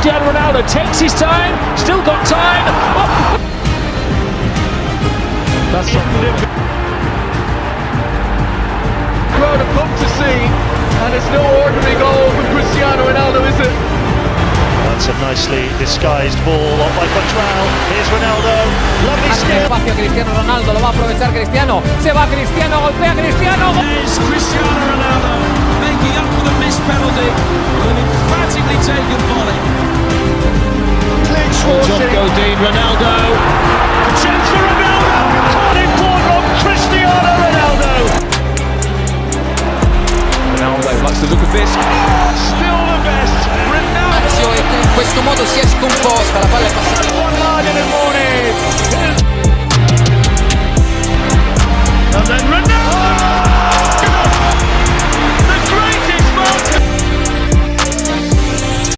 Cristiano Ronaldo takes his time, still got time. Oh. That's something crowd have come to see, and it's no ordinary goal from Cristiano Ronaldo, is it? That's a nicely disguised ball on by Control. Here's Ronaldo, lovely skill. Espacio a Cristiano Ronaldo, lo va a aprovechar Cristiano. Se va Cristiano, golpea Cristiano. There's Cristiano Ronaldo making up for the missed penalty with an emphatically taken volley. Just go deep, Ronaldo. A chance for Ronaldo. Caught in forward from Cristiano Ronaldo. Ronaldo likes to look at this. Still the best. Ronaldo. In questo modo si è scomposta, la palla è